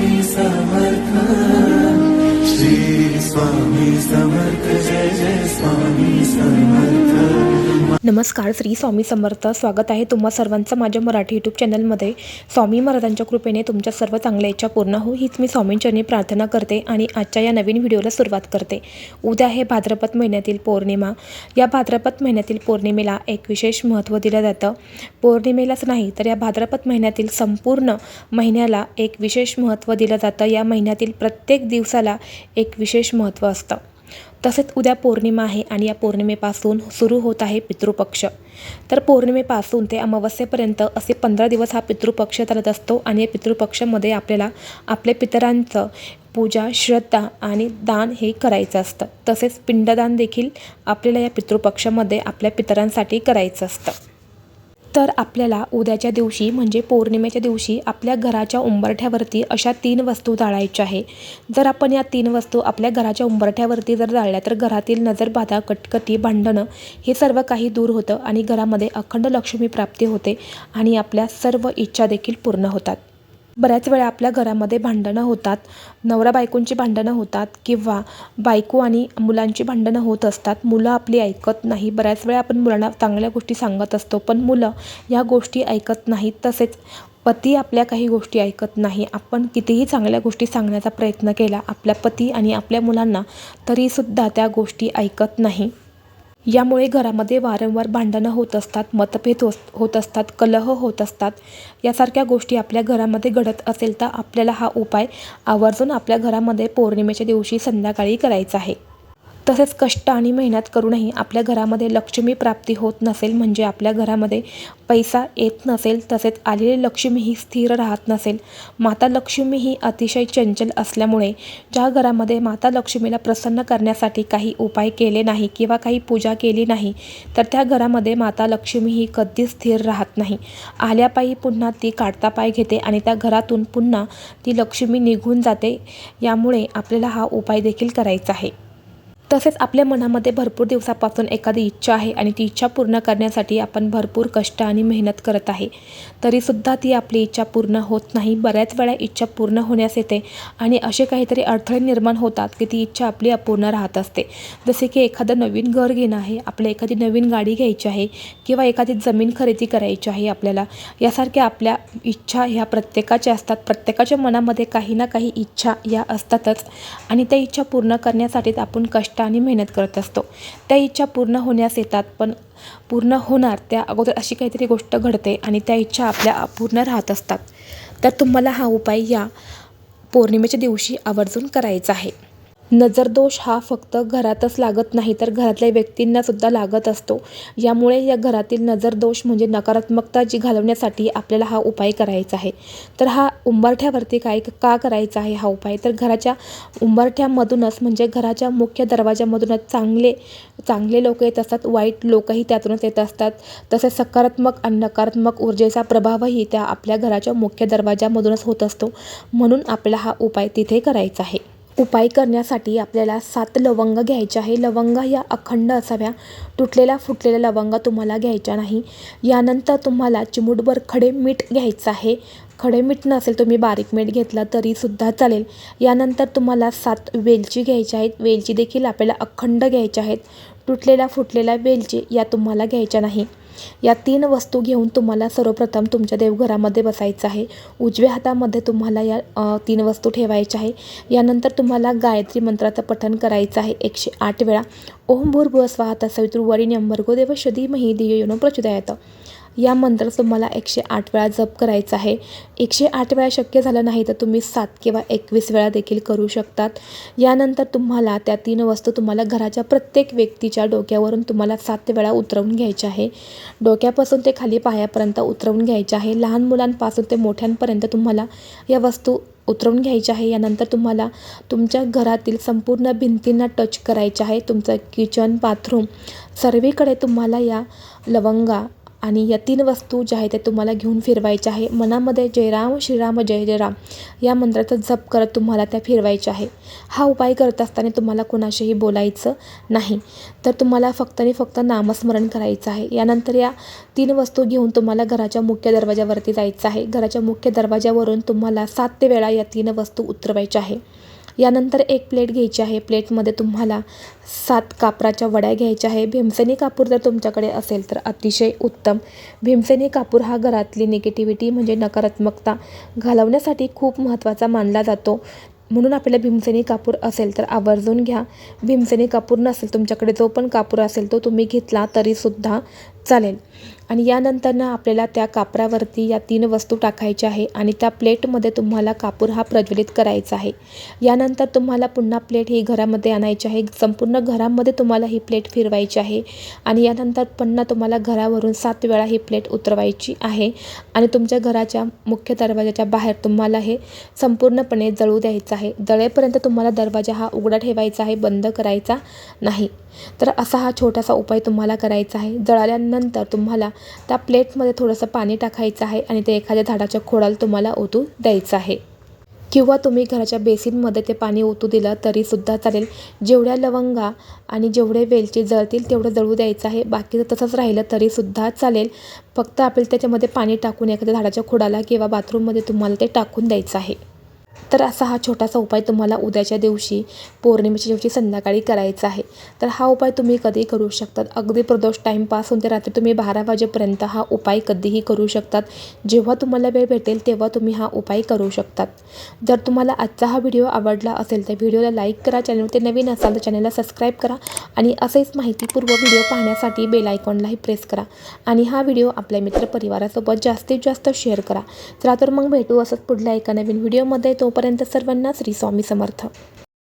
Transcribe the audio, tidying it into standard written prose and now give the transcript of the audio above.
स्वामी समर्थ, श्री स्वामी समर्थ, जय जय स्वामी समर्थ। नमस्कार, श्री स्वामी समर्थ। स्वागत आहे तुम्हा सर्वांचं माझ्या मराठी यूट्यूब चॅनलमध्ये। स्वामी महाराजांच्या कृपेने तुमच्या सर्व चांगल्या इच्छा पूर्ण हो हीच मी स्वामींचरणी प्रार्थना करते आणि आजच्या या नवीन व्हिडिओला सुरुवात करते। उद्या आहे भाद्रपद महिन्यातील पौर्णिमा। या भाद्रपद महिन्यातील पौर्णिमेला एक विशेष महत्त्व दिलं जातं। पौर्णिमेलाच नाही तर या भाद्रपद महिन्यातील संपूर्ण महिन्याला एक विशेष महत्त्व दिलं जातं। या महिन्यातील प्रत्येक दिवसाला एक विशेष महत्त्व असतं। तसेच उद्या पौर्णिमा आहे आणि या पौर्णिमेपासून सुरू होत आहे पितृपक्ष। तर पौर्णिमेपासून ते अमावस्येपर्यंत असे 15 दिवस हा पितृपक्ष चालत असतो आणि या पितृपक्षामध्ये आपल्याला आपल्या पितरांचं पूजा, श्रद्धा आणि दान हे करायचं असतं। तसेच पिंडदान देखील आपल्याला या पितृपक्षामध्ये आपल्या पितरांसाठी करायचं असतं। तर आपल्याला उद्याच्या दिवशी म्हणजे पौर्णिमेच्या दिवशी आपल्या घराच्या उंबरठ्यावरती अशा 3 वस्तू जाळायच्या आहे। जर आपण या 3 वस्तू आपल्या घराच्या उंबरठ्यावरती जर जाळल्या तर घरातील नजरबाधा, कटकटी, भांडणं हे सर्व काही दूर होतं आणि घरामध्ये अखंड लक्ष्मी प्राप्ती होते आणि आपल्या सर्व इच्छा देखील पूर्ण होतात। बऱ्याच वेळा आपल्या घरामध्ये भांडणं होतात, नवरा बायकोंची भांडणं होतात किंवा बायको आणि मुलांची भांडणं होत असतात। मुलं आपली ऐकत नाही। बऱ्याच वेळा आपण मुलांना चांगल्या गोष्टी सांगत असतो पण मुलं या गोष्टी ऐकत नाहीत। तसेच पती आपल्या काही गोष्टी ऐकत नाही। आपण कितीही चांगल्या गोष्टी सांगण्याचा प्रयत्न केला आपल्या पती आणि आपल्या मुलांना तरीसुद्धा त्या गोष्टी ऐकत नाही। यामुळे घरामध्ये वारंवार भांडणं होत असतात, मतभेद होत असतात, कलह होत असतात। यासारख्या गोष्टी आपल्या घरामध्ये घडत असेल तर आपल्याला हा उपाय आवर्जून आपल्या घरामध्ये पौर्णिमेच्या दिवशी संध्याकाळी करायचा आहे। तसेच कष्ट आणि मेहनत करूनही आपल्या घरामध्ये लक्ष्मी प्राप्ती होत नसेल म्हणजे आपल्या घरामध्ये पैसा येत नसेल, तसेच आलेली लक्ष्मी ही स्थिर राहत नसेल, माता लक्ष्मी ही अतिशय चंचल असल्यामुळे ज्या घरामध्ये माता लक्ष्मीला प्रसन्न करण्यासाठी काही उपाय केले नाही किंवा काही पूजा केली नाही तर त्या घरामध्ये माता लक्ष्मी ही कधीच स्थिर राहत नाही। आल्या पायी पुन्हा ती काढता पाय घेते आणि त्या घरातून पुन्हा ती लक्ष्मी निघून जाते। यामुळे आपल्याला हा उपाय देखील करायचा आहे। तसेच आपल्या मनामध्ये भरपूर दिवसापासून एखादी इच्छा आहे आणि ती इच्छा पूर्ण करण्यासाठी आपण भरपूर कष्ट आणि मेहनत करत आहे तरीसुद्धा ती आपली इच्छा पूर्ण होत नाही। बऱ्याच वेळा इच्छा पूर्ण होण्यास येते आणि असे काहीतरी अडथळे निर्माण होतात की ती इच्छा आपली अपूर्ण राहत असते। जसे की एखादं नवीन घर घेणं आहे, आपल्या एखादी नवीन गाडी घ्यायची आहे किंवा एखादी जमीन खरेदी करायची आहे आपल्याला। यासारख्या आपल्या इच्छा ह्या प्रत्येकाच्या असतात। प्रत्येकाच्या मनामध्ये काही ना काही इच्छा या असतातच आणि त्या इच्छा पूर्ण करण्यासाठी आपण कष्ट आणि मेहनत करत असतो। त्या इच्छा पूर्ण होण्यास येतात पण पूर्ण होणार त्या अगोदर अशी काहीतरी गोष्ट घडते आणि त्या इच्छा आपल्या अपूर्ण राहत असतात। तर तुम्हाला हा उपाय या पौर्णिमेच्या दिवशी आवर्जून करायचा आहे। नजरदोष हा फक्त घरातच लागत नाही तर घरातल्या व्यक्तींना सुद्धा लागत असतो। यामुळे या घरातील नजरदोष म्हणजे नकारात्मकता जी घालवण्यासाठी आपल्याला हा उपाय करायचा आहे। तर हा उंबरठ्यावरती का करायचा आहे हा उपाय, तर घराच्या उंबरठ्यामधूनच म्हणजे घराच्या मुख्य दरवाजामधूनच चांगले लोक येत असतात, वाईट लोकही त्यातूनच येत असतात। तसेच सकारात्मक आणि नकारात्मक ऊर्जेचा प्रभावही त्या आपल्या घराच्या मुख्य दरवाजामधूनच होत असतो। म्हणून आपल्याला हा उपाय तिथे करायचा आहे। उपाय करण्यासाठी आपल्याला 7 लवंग घ्यायच्या आहे। लवंग या अखंड असाव्या, तुटलेला फुटलेला लवंग तुम्हाला घ्यायचा नाही। यानंतर तुम्हाला चिमूटभर खडे मीठ घ्यायचं आहे। खडे मीठ नसेल तुम्ही बारीक मीठ घेतला तरीसुद्धा चालेल। यानंतर तुम्हाला 7 वेलची घ्यायच्या आहेत। वेलची देखील आपल्याला अखंड घ्यायच्या आहेत। तुटलेला फुटलेला वेलची या तुम्हाला घ्यायच्या नाही। या 3 वस्तू घेऊन तुम्हाला सर्वप्रथम तुमच्या देवघरामध्ये बसायचं आहे। उजव्या हातामध्ये तुम्हाला या 3 वस्तू ठेवायच्या आहे। यानंतर तुम्हाला गायत्री मंत्राचं पठण करायचं आहे 108 वेळा। ओम भूर्भुवः स्वः तत्सवितुर्वरेण्यं भर्गो देवस्य धीमहि धियो यो नः प्रचोदयात्। या मंत्र तुम्हाला 108 वेळा जप करायचा आहे। 108 वेळा शक्य झालं नाही तर तुम्ही 7 किंवा 21 वेळा देखील करू शकतात। यानंतर तुम्हाला त्या 3 वस्तू तुम्हाला घराच्या प्रत्येक व्यक्तीच्या डोक्यावरून तुम्हाला 7 वेळा उतरवून घ्यायच्या आहे। डोक्यापासून ते खाली पायापर्यंत उतरवून घ्यायच्या आहे। लहान मुलांपासून ते मोठ्यांपर्यंत तुम्हाला या वस्तू उतरवून घ्यायच्या आहे। यानंतर तुम्हाला तुमच्या घरातील संपूर्ण भिंतींना टच करायचं आहे। तुमचं किचन, बाथरूम सर्वीकडे तुम्हाला या लवंगा आणि या 3 वस्तू ज्या आहेत त्या तुम्हाला घेऊन फिरवायच्या आहे. मनामध्ये जय राम श्रीराम जय जय राम या मंत्राचा जप करत तुम्हाला त्या फिरवायच्या आहे. हा उपाय करत असताना तुम्हाला कोणाशीही बोलायचं नाही, तर तुम्हाला फक्त आणि फक्त नामस्मरण करायचं आहे. यानंतर या 3 वस्तू घेऊन तुम्हाला घराच्या मुख्य दरवाजावरती जायचं आहे. घराच्या मुख्य दरवाजावरून तुम्हाला 7 वेळा या 3 वस्तू उतरवायच्या आहे. यानंतर एक प्लेट घ्यायची आहे. प्लेटमध्ये तुम्हाला 7 कापराच्या वड्या घ्यायच्या आहे. भीमसेनी कापूर जर तुमच्याकडे असेल तर अतिशय उत्तम. भीमसेनी कापूर हा घरातली निगेटिव्हिटी म्हणजे नकारात्मकता घालवण्यासाठी खूप महत्त्वाचा मानला जातो. म्हणून आपल्याला भीमसेनी कापूर असेल तर आवर्जून घ्या. भीमसेनी कापूर नसेल तुमच्याकडे जो पण कापूर असेल तो तुम्ही घेतला तरीसुद्धा चालेल. आणि यानंतर आपल्याला त्या कापरावरती या 3 वस्तू टाकायच्या आहे आणि त्या प्लेटमध्ये तुम्हाला कापूर हा प्रज्वलित करायचा आहे. यानंतर तुम्हाला पुन्हा प्लेट ही घरामध्ये आणायची आहे. संपूर्ण घरामध्ये तुम्हाला ही प्लेट फिरवायची आहे आणि यानंतर पुन्हा तुम्हाला घरावरून 7 वेळा ही प्लेट उतरवायची आहे आणि तुमच्या घराच्या मुख्य दरवाजाच्या बाहेर तुम्हाला हे संपूर्णपणे जळू द्यायचं आहे. जळेपर्यंत तुम्हाला दरवाजा हा उघडा ठेवायचा आहे, बंद करायचा नाही. तर असा हा छोटासा उपाय तुम्हाला करायचा आहे. जळाल्यानंतर तुम्हाला त्या प्लेटमध्ये थोडंसं पाणी टाकायचं आहे आणि ते एखाद्या झाडाच्या खोडाला तुम्हाला ओतू द्यायचं आहे किंवा तुम्ही घराच्या बेसिनमध्ये ते पाणी ओतू दिलं तरीसुद्धा चालेल. जेवढ्या लवंगा आणि जेवढे वेलची जळतील तेवढं जळू द्यायचं आहे. बाकीचं तसंच राहिलं तरीसुद्धा चालेल. फक्त आपल्याला त्याच्यामध्ये पाणी टाकून एखाद्या झाडाच्या खोडाला किंवा बाथरूममध्ये तुम्हाला ते टाकून द्यायचं आहे. तर असा हा छोटासा उपाय तुम्हाला उद्याच्या दिवशी पौर्णिमेच्या दिवशी संध्याकाळी करायचा आहे. तर हा उपाय तुम्ही कधी करू शकतात. अगदी प्रदोष टाईमपास होऊन ते रात्री तुम्ही 12 वाजेपर्यंत हा उपाय कधीही करू शकतात. जेव्हा तुम्हाला वेळ भेटेल तेव्हा तुम्ही हा उपाय करू शकतात. जर तुम्हाला आजचा हा व्हिडिओ आवडला असेल तर व्हिडिओला लाईक करा. चॅनलवरती नवीन असाल तर चॅनलला सबस्क्राईब करा आणि असेच माहितीपूर्व व्हिडिओ पाहण्यासाठी बेल आयकॉनलाही प्रेस करा आणि हा व्हिडिओ आपल्या मित्रपरिवारासोबत जास्तीत जास्त शेअर करा. चला तर मग भेटू असंच पुढल्या एका नवीन व्हिडिओमध्ये. तोपर्यंत सर्वांना श्री स्वामी समर्थ.